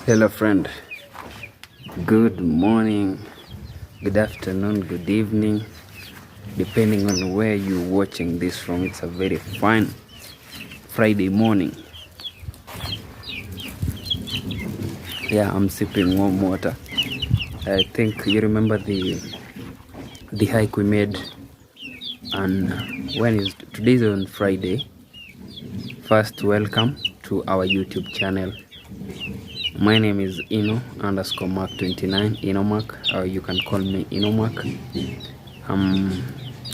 Hello friend, good morning, good afternoon, good evening, depending on where you're watching this from. It's a very fine Friday morning. Yeah, I'm sipping warm water. I think you remember the hike we made, and today's on Friday. First, welcome to our YouTube channel. My name is Ino_Mark29, Inomark, or you can call me Inomark.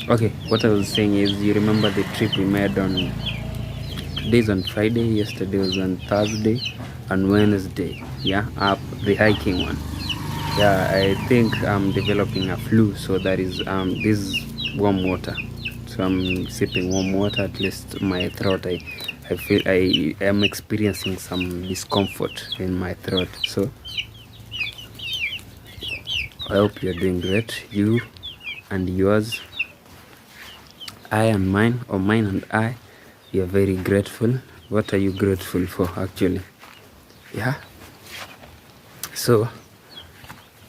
Okay, what I was saying is, you remember the trip we made on today's on Friday, yesterday was on Thursday, and Wednesday, yeah, up the hiking one. Yeah, I think I'm developing a flu, so that is this is warm water. So I'm sipping warm water. At least my throat, I feel I am experiencing some discomfort in my throat. So I hope you're doing great, you and yours. I and mine, or mine and I, we are very grateful. What are you grateful for, actually? Yeah. So,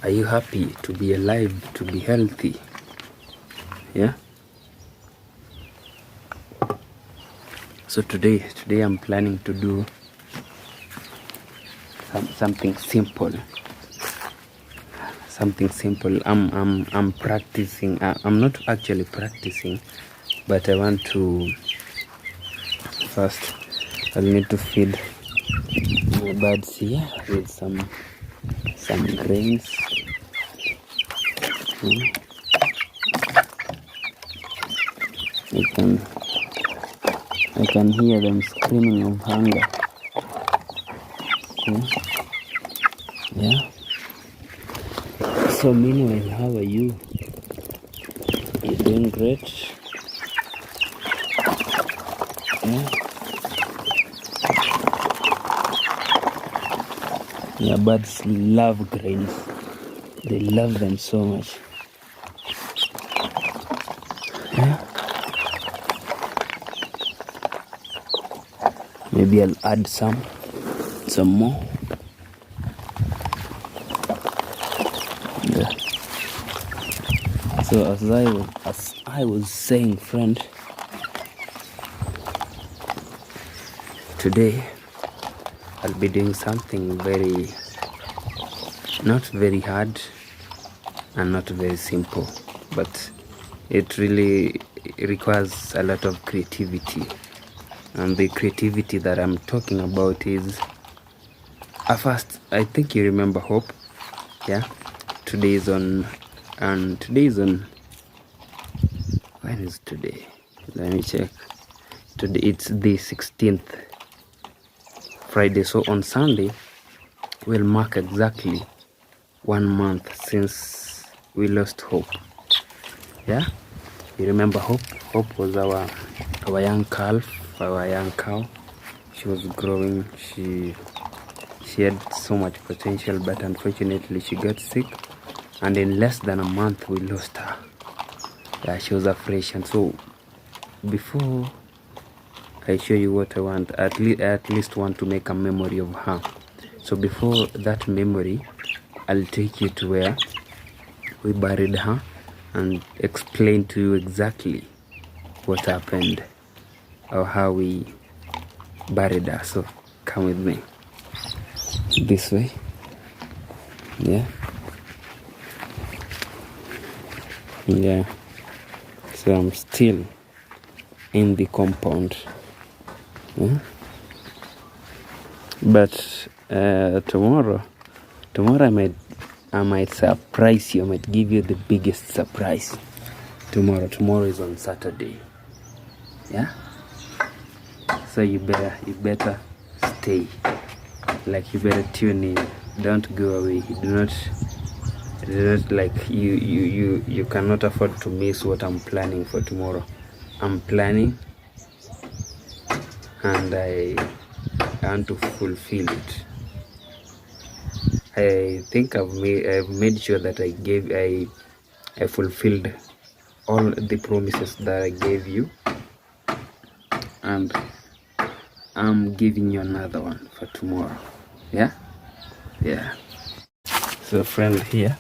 are you happy to be alive, to be healthy? Yeah. So today I'm planning to do something simple. I'm practicing. I'm not actually practicing, but I want to first. I'll need to feed my birds here with some grains. I can hear them screaming of hunger. Yeah. So meanwhile, how are you? You doing great? Yeah. Yeah, birds love grains. They love them so much. Yeah. Maybe I'll add some more. Yeah. So as I was saying, friend, today I'll be doing something not very hard and not very simple, but it really requires a lot of creativity. And the creativity that I'm talking about is, first, I think you remember Hope. Yeah, today is on, when is today? Let me check. Today it's the 16th, Friday. So on Sunday we'll mark exactly 1 month since we lost Hope. Yeah, you remember Hope? Hope was our young calf, our young cow. She was growing. She had so much potential, but unfortunately she got sick, and in less than a month we lost her. Yeah, she was a fresh. And so before I show you what I want, I at least want to make a memory of her. So before that memory, I'll take you to where we buried her and explain to you exactly what happened or how we buried her. So come with me this way. Yeah. So I'm still in the compound. Yeah? But tomorrow I might surprise you. I might give you the biggest surprise. Tomorrow is on Saturday. Yeah. So you better stay. Like, you better tune in. Don't go away. Do not like you cannot afford to miss what I'm planning for tomorrow. I'm planning, and I want to fulfill it. I think I've made sure that I fulfilled all the promises that I gave you, and I'm giving you another one for tomorrow. Yeah. Yeah. So friend, here,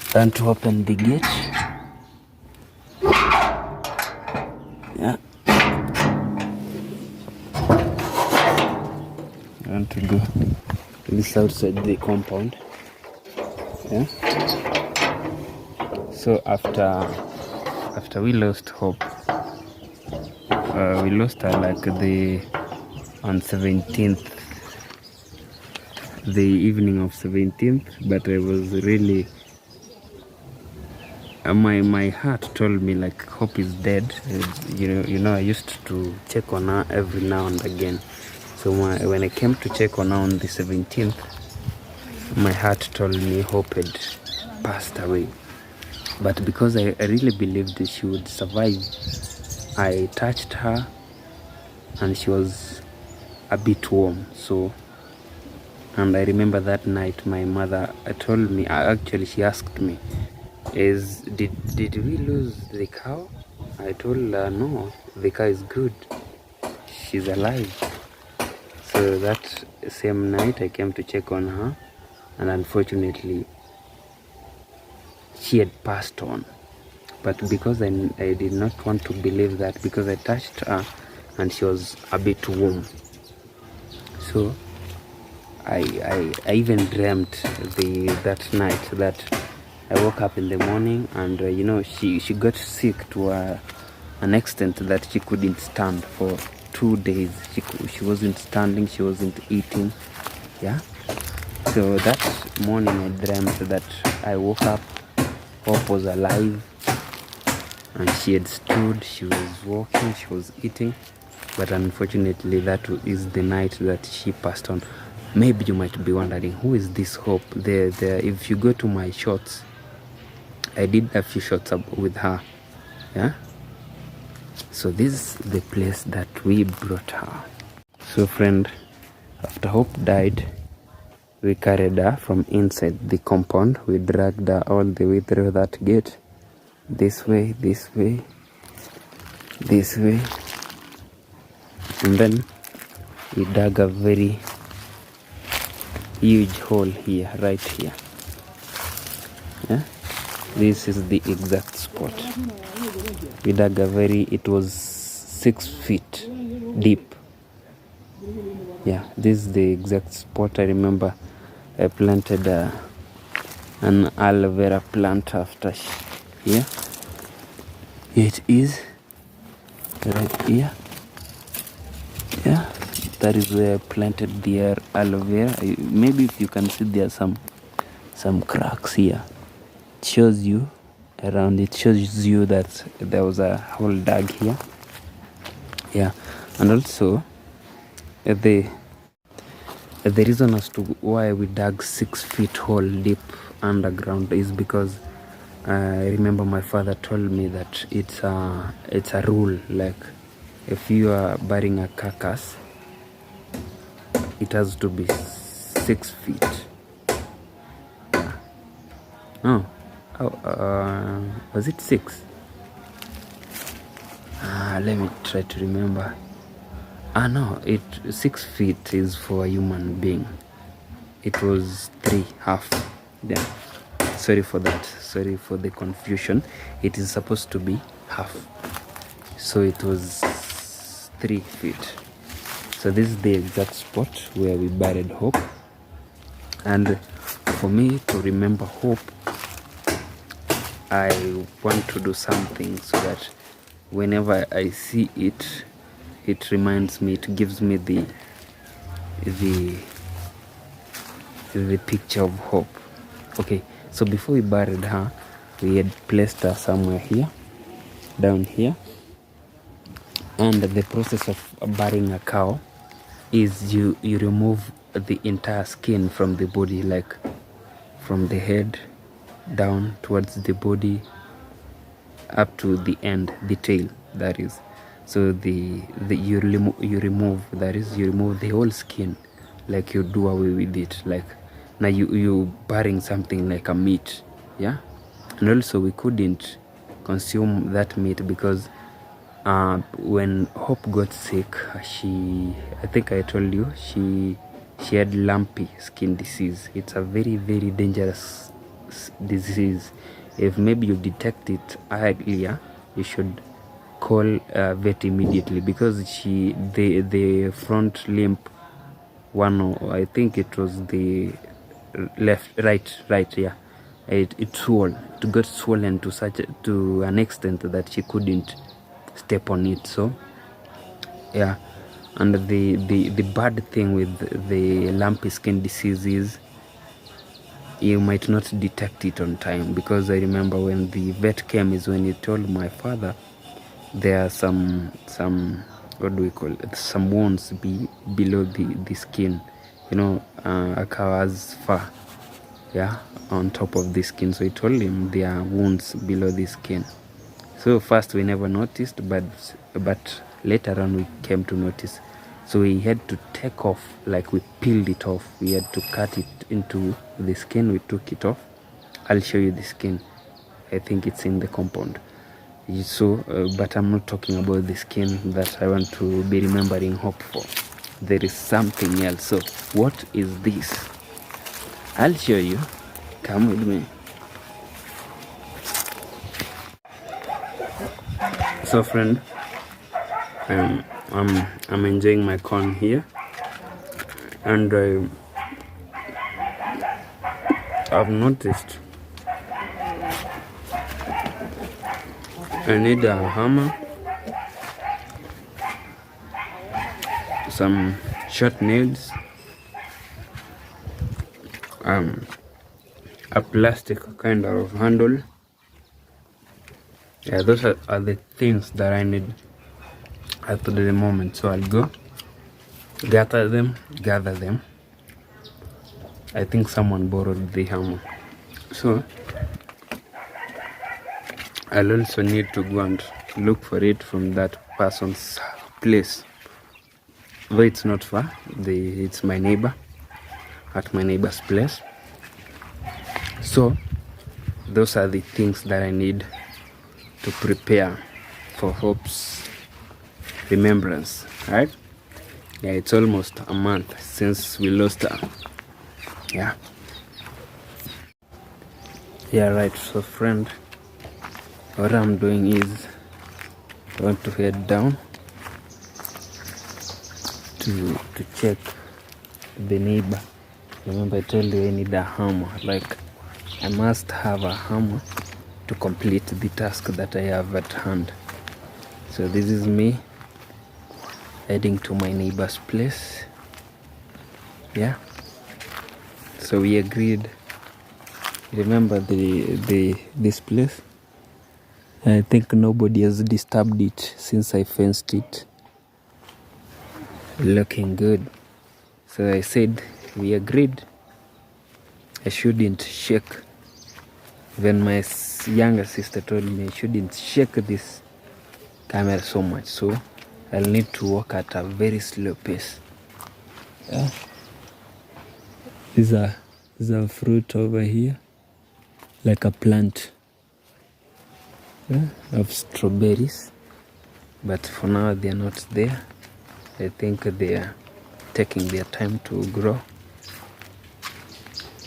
time to open the gate. Yeah. I want to go to this outside the compound. Yeah. So after we lost hope, we lost her like on 17th, the evening of 17th, but I was really my heart told me like hope is dead. You know I used to check on her every now and again. So when I came to check on her on the 17th, my heart told me hope had passed away. But because I really believed she would survive, I touched her and she was a bit warm. So, and I remember that night my mother told me, actually she asked me, did we lose the cow? I told her no, the cow is good, she's alive. So that same night I came to check on her, and unfortunately she had passed on. But because I did not want to believe that, because I touched her and she was a bit warm, so I even dreamt that night that I woke up in the morning and you know she got sick to an extent that she couldn't stand for 2 days. She wasn't standing, she wasn't eating. Yeah. So that morning I dreamt that I woke up, Hope was alive, and she had stood, she was walking, she was eating. But unfortunately that is the night that she passed on. Maybe you might be wondering, who is this Hope? If you go to my shots, I did a few shots up with her. Yeah. So this is the place that we brought her. So friend, after Hope died, we carried her from inside the compound. We dragged her all the way through that gate. This way, this way, this way. And then we dug a very huge hole here, right here. Yeah, this is the exact spot. We dug it was 6 feet deep. Yeah, this is the exact spot. I remember I planted an aloe vera plant after here. It is right here. Yeah, that is where I planted the aloe vera. Maybe if you can see, there are some cracks here. It shows you around. It shows you that there was a hole dug here. Yeah, and also the reason as to why we dug 6 feet hole deep underground is because I remember my father told me that it's a rule, like if you are burying a carcass, it has to be 6 feet. Yeah. Was it 6? Let me try to remember. No, 6 feet is for a human being. It was 3 half. Yeah. Sorry for that. Sorry for the confusion. It is supposed to be half. So it was 3 feet. So this is the exact spot where we buried Hope. And for me to remember Hope, I want to do something so that whenever I see it, it reminds me, it gives me the picture of Hope. Okay, so before we buried her, we had placed her somewhere here, down here. And the process of burying a cow is you remove the entire skin from the body, like from the head down towards the body up to the end, the tail, that is. So you remove the whole skin, like you do away with it, like now you burying something like a meat. Yeah. And also we couldn't consume that meat because when Hope got sick, I think I told you, she she had lumpy skin disease. It's a very, very dangerous disease. If maybe you detect it earlier, you should call vet immediately, because the front limb one, or I think it was the right, yeah, it got swollen to an extent that she couldn't step on it. So yeah, and the bad thing with the lumpy skin disease is you might not detect it on time, because I remember when the vet came is when he told my father there are some what do we call it, some wounds below the skin, a cow's fur, yeah, on top of the skin. So he told him there are wounds below the skin. So first we never noticed, but later on we came to notice. So we had to take off, like we peeled it off. We had to cut it into the skin. We took it off. I'll show you the skin. I think it's in the compound. So, but I'm not talking about the skin that I want to be remembering hope for. There is something else. So what is this? I'll show you. Come with me. So friend, I'm enjoying my corn here, and I've noticed I need a hammer, some short nails, a plastic kind of handle. Yeah, those are the things that I need at the moment. So I'll go gather them. I think someone borrowed the hammer, so I'll also need to go and look for it from that person's place. Though it's not far, it's my neighbor, at my neighbor's place. So those are the things that I need to prepare for Hope's remembrance, right? Yeah, it's almost a month since we lost her. Yeah, right. So friend, what I'm doing is I want to head down to check the neighbor. Remember I told you I need a hammer. Like, I must have a hammer to complete the task that I have at hand. So this is me heading to my neighbor's place. Yeah, so we agreed. Remember this place, I think nobody has disturbed it since I fenced it. Looking good. So I said we agreed I shouldn't shake. Even my younger sister told me I shouldn't shake this camera so much, so I'll need to walk at a very slow pace. Yeah. These are fruit over here, like a plant, of strawberries, but for now they are not there. I think they are taking their time to grow.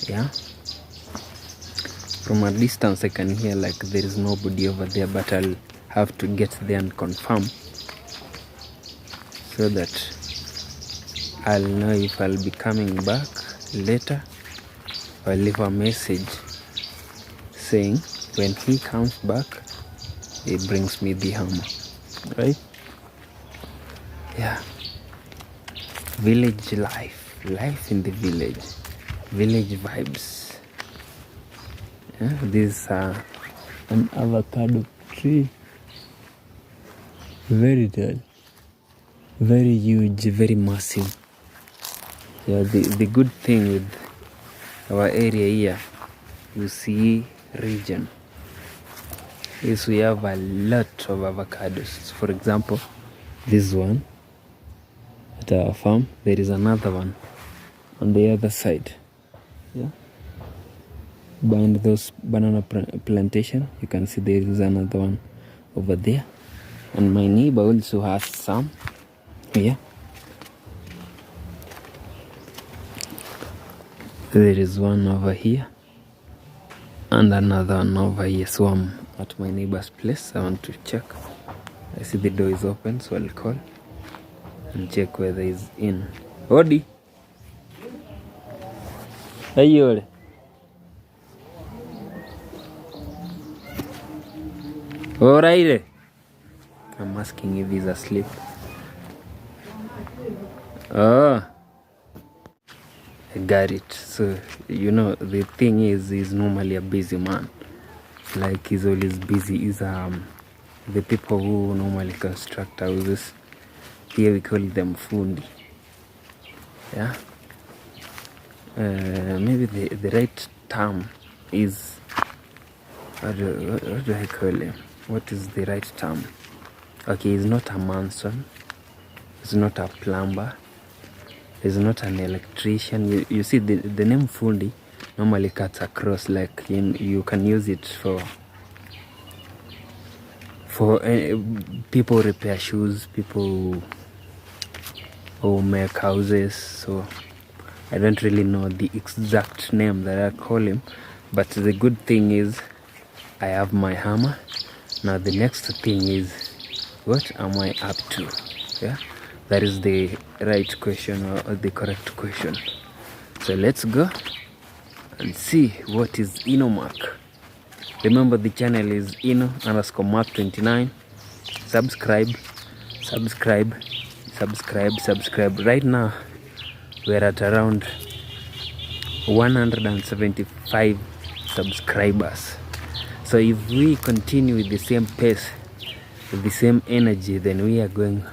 Yeah, from a distance I can hear like there is nobody over there, but I'll have to get there and confirm, so that I'll know if I'll be coming back later, or leave a message saying when he comes back he brings me the hammer, right? Yeah, village life in the village vibes. Yeah, this an avocado tree, very tall, very huge, very massive. Yeah, the good thing with our area here, you see, region, is we have a lot of avocados. For example, this one at our farm, there is another one on the other side. Yeah, behind those banana plantation, you can see there is another one over there, and my neighbor also has some. Yeah, There is one over here and another one over here. So I'm at my neighbor's place. I want to check. I see the door is open, so I'll call and check whether he's in. Odi. Hey, Odi. Alright. I'm asking if he's asleep. Oh, I got it. So, you know, the thing is, he's normally a busy man. Like, he's always busy. He's the people who normally construct houses. Here we call them fundi. Yeah. Maybe the right term is, what do I call him? What is the right term? Okay, he's not a mason. He's not a plumber. He's not an electrician. You see, the name fundi normally cuts across. Like, you can use it for people repair shoes, people who make houses. So I don't really know the exact name that I call him, but the good thing is I have my hammer. Now the next thing is, what am I up to? Yeah, that is the right question, or the correct question. So let's go and see what is InnoMark. Remember, the channel is Inno_Mark29. Subscribe. Right now we're at around 175 subscribers. So if we continue with the same pace, with the same energy, then we are going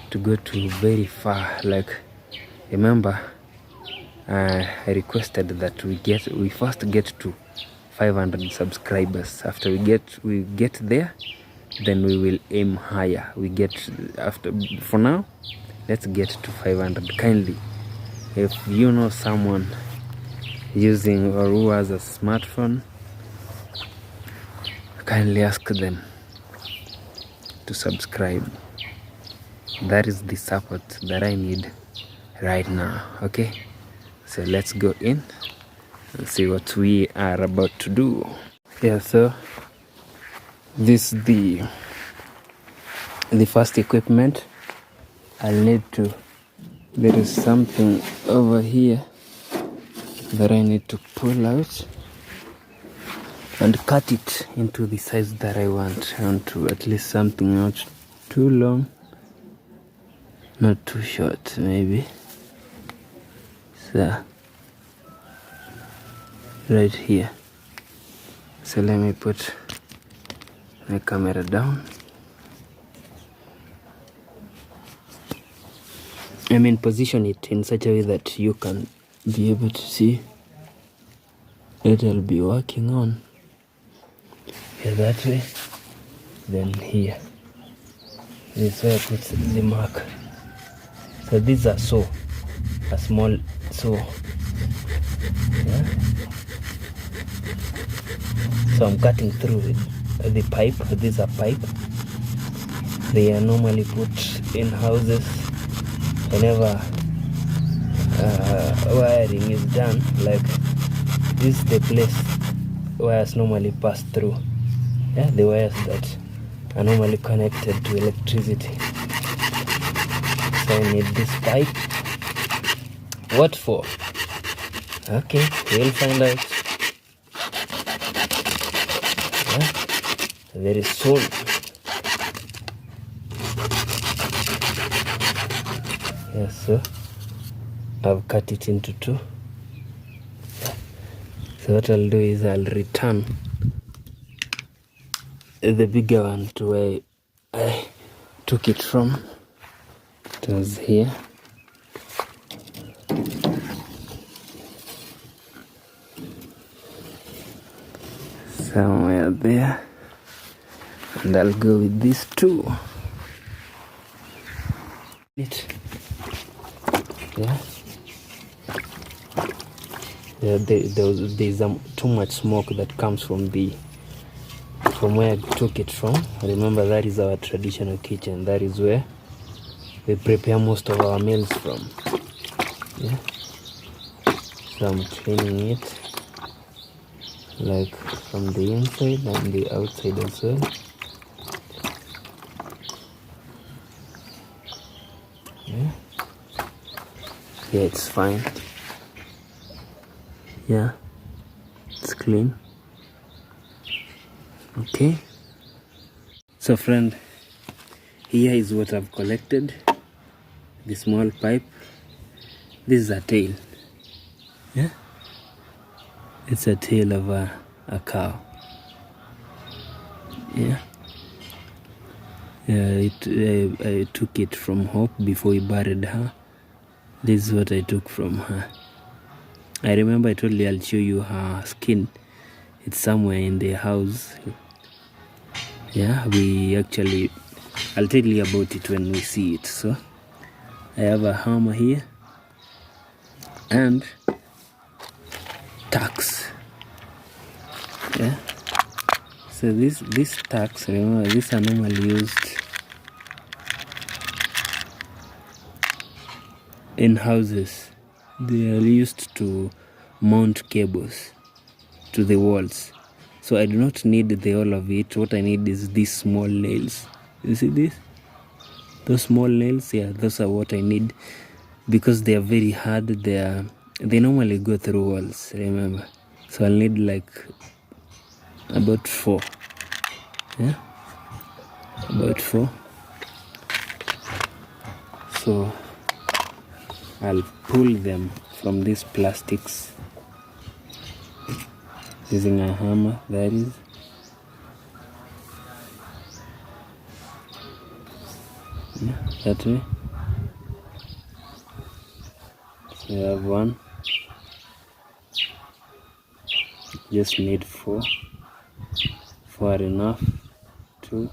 to go to very far. Like, remember, I requested that we first get to 500 subscribers. After we get there, then we will aim higher. For now, let's get to 500. Kindly, if you know someone using or who has a smartphone, kindly ask them to subscribe. That is the support that I need right now. Okay, so let's go in and see what we are about to do. Yeah, so this is the first equipment I'll need to. There is something over here that I need to pull out and cut it into the size that I want. I want to at least something not too long, not too short, maybe. So right here. So let me put my camera down. Position it in such a way that you can be able to see it. I'll be working on here that way. Then here, this way I put the mark. So these are a small saw. Yeah. So I'm cutting through the pipe. These are pipe. They are normally put in houses whenever wiring is done. Like, this is the place wires normally pass through. Yeah, the wires that are normally connected to electricity. So I need this pipe. What for? Okay, we'll find out. Yeah, very soon. Yes, so I've cut it into two. So what I'll do is I'll return the bigger one to where I took it from. It was here. Somewhere there. And I'll go with these two. Yeah. There's too much smoke that comes from where I took it from. Remember, that is our traditional kitchen. That is where we prepare most of our meals from. Yeah. So I'm cleaning it, like from the inside and the outside as well. Yeah, it's fine. Yeah, it's clean. Okay, so friend, here is what I've collected. The small pipe. This is a tail. Yeah, it's a tail of a cow. Yeah. I took it from Hope before we buried her. This is what I took from her. I remember I told you I'll show you her skin. It's somewhere in the house. Yeah, I'll tell you about it when we see it. So I have a hammer here and tacks. Yeah. So this tacks, remember, these are normally used in houses. They are used to mount cables to the walls. So I do not need the whole of it. What I need is these small nails. You see this? Those small nails, yeah, those are what I need, because they are very hard. They normally go through walls, remember. So I'll need like about 4. Yeah, about 4. So I'll pull them from these plastics using a hammer, that is. Yeah, that way. So I have 1. Just need 4. 4 are enough. 2.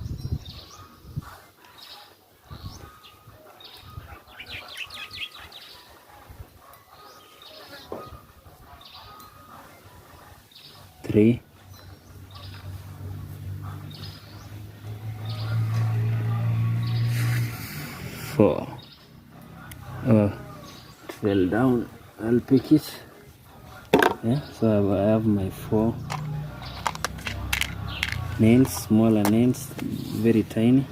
3. 4. Oh, it fell down. I'll pick it. Yeah, so I have my 4 nails, smaller nails, very tiny.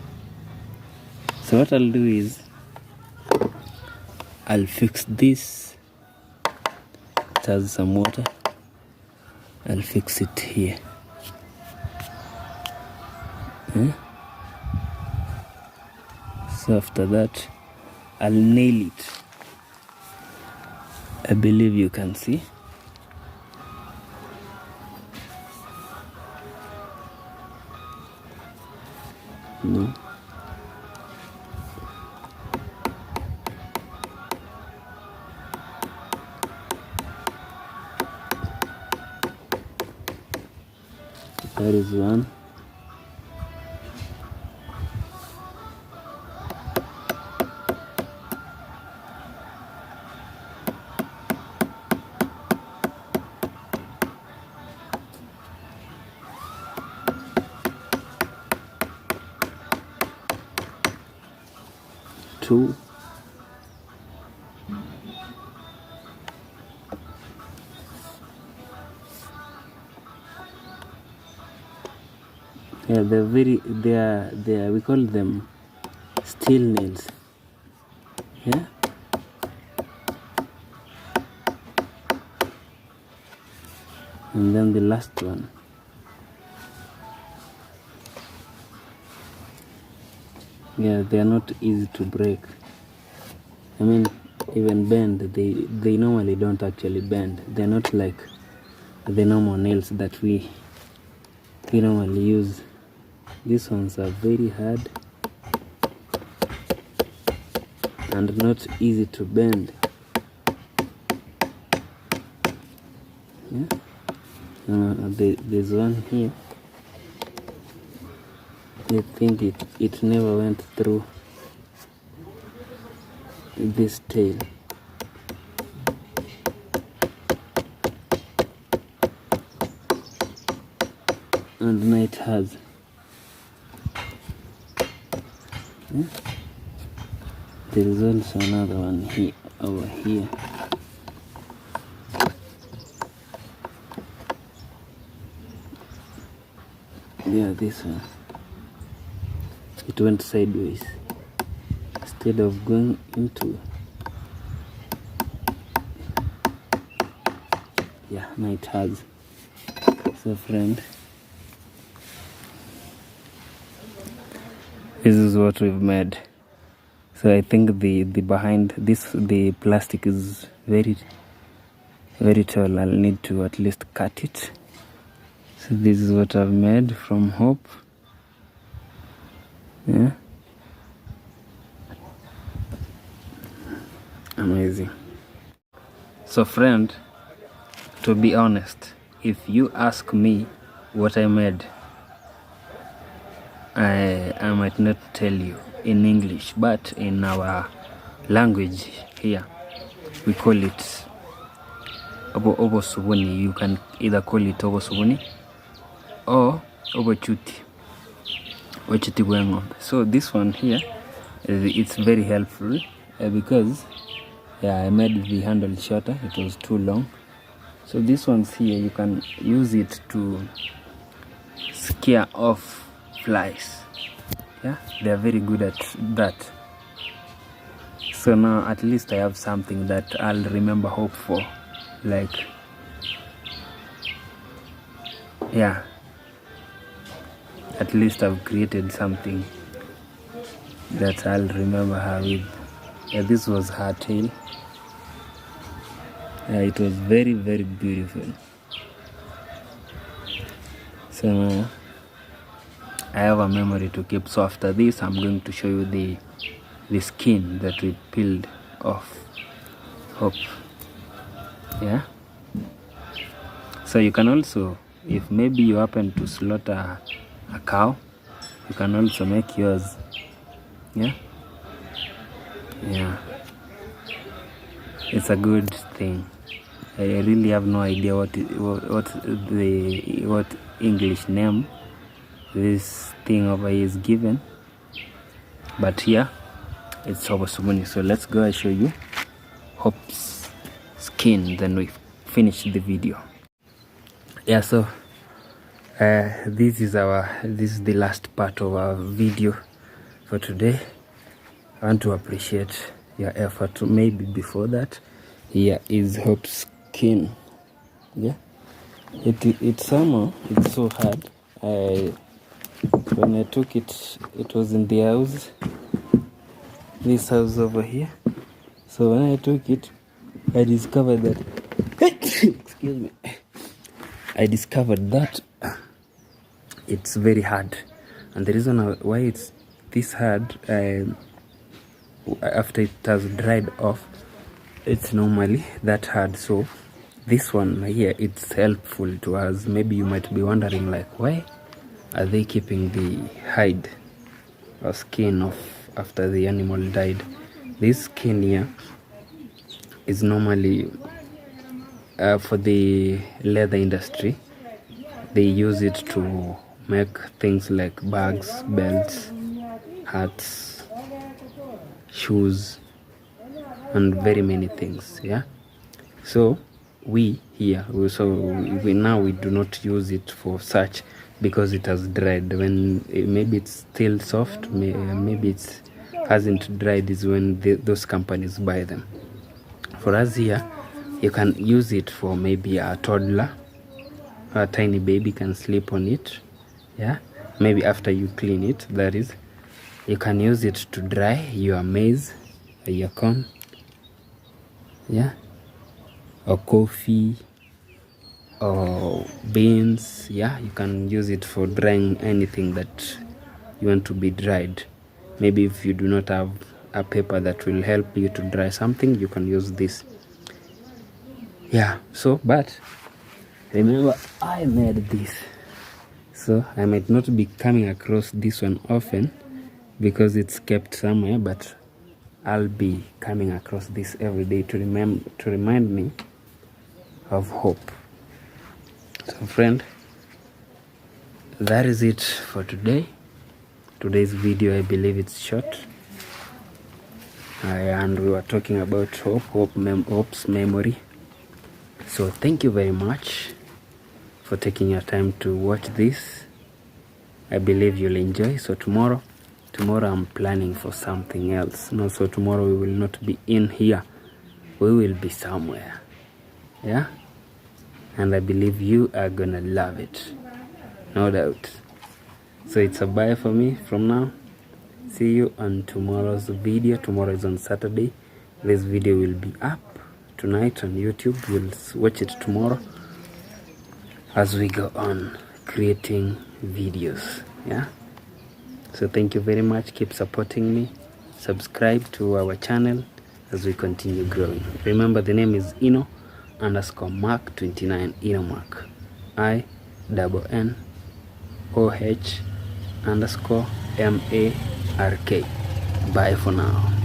So what I'll do is I'll fix this. It has some water. I'll fix it here. Yeah? So after that, I'll nail it. I believe you can see. No. That is 1. Two. Yeah, they are, we call them steel nails. Yeah. And then the last one. Yeah, they are not easy to break. I mean, even bend, they normally don't actually bend. They're not like the normal nails that we normally use. These ones are very hard and not easy to bend. Yeah? There's one here. I think it never went through this tail. And now it has. Yeah? There is also another one here, over here. Yeah, this one. It went sideways instead of going into. Yeah, now it has. So friend, this is what we've made. So I think the behind this, the plastic is very tall. I'll need to at least cut it. So this is what I've made from Hope. Yeah, amazing. So friend, to be honest, if you ask me what I made, I might not tell you in English, but in our language here we call it obo subuni. You can either call it obo subuni or obo chuti gweng'ombe. So this one here, it's very helpful because I made the handle shorter. It was too long. So these ones here, you can use it to scare off flies. Yeah, they are very good at that. So now at least I have something that I'll remember Hope for. Like, yeah, at least I've created something that I'll remember her with. Yeah, this was her tail. It was very beautiful. So now I have a memory to keep. So after this, I'm going to show you the skin that we peeled off Hope. Yeah, so you can also, if maybe you happen to slaughter a cow, you can also make yours. Yeah, it's a good thing. I really have no idea what English name this thing over here is given, but here it's obo subuni. So let's go and show you Hope's skin, then we finish the video. Yeah, so this is the last part of our video for today. I want to appreciate your effort. Maybe before that, here is Hope's skin. Yeah, it's somehow, it's so hard. When I took it, it was in the house, this house over here. So when I took it, I discovered that excuse me, I discovered that it's very hard, and the reason why it's this hard, after it has dried off, it's normally that hard. So this one here, it's helpful to us. Maybe you might be wondering, like, why are they keeping the hide or skin off after the animal died? This skin here is normally for the leather industry. They use it to make things like bags, belts, hats, shoes, and very many things. Yeah, so we here, we now we do not use it for such, because it has dried. When maybe it's still soft, maybe it hasn't dried, is when those companies buy them. For us here, you can use it for maybe a toddler, a tiny baby can sleep on it. Yeah, maybe after you clean it, that is, you can use it to dry your maize, your corn, yeah, or coffee, or beans. Yeah, you can use it for drying anything that you want to be dried. Maybe if you do not have a paper that will help you to dry something, you can use this. Yeah, so but remember, I made this, so I might not be coming across this one often because it's kept somewhere, but I'll be coming across this every day to remind me of Hope. So friend, that is it for today. Today's video, I believe it's short, and we were talking about Hope's memory. So thank you very much for taking your time to watch this. I believe you'll enjoy. So tomorrow I'm planning for something else. No, so tomorrow we will not be in here. We will be somewhere. Yeah? And I believe you are gonna love it. No doubt. So it's a bye for me from now. See you on tomorrow's video. Tomorrow is on Saturday. This video will be up tonight on YouTube. You'll watch it tomorrow as we go on creating videos. Yeah, so thank you very much. Keep supporting me. Subscribe to our channel as we continue growing. Remember, the name is Ino_Mark29. Inomark, INNOH_MARK. Bye for now.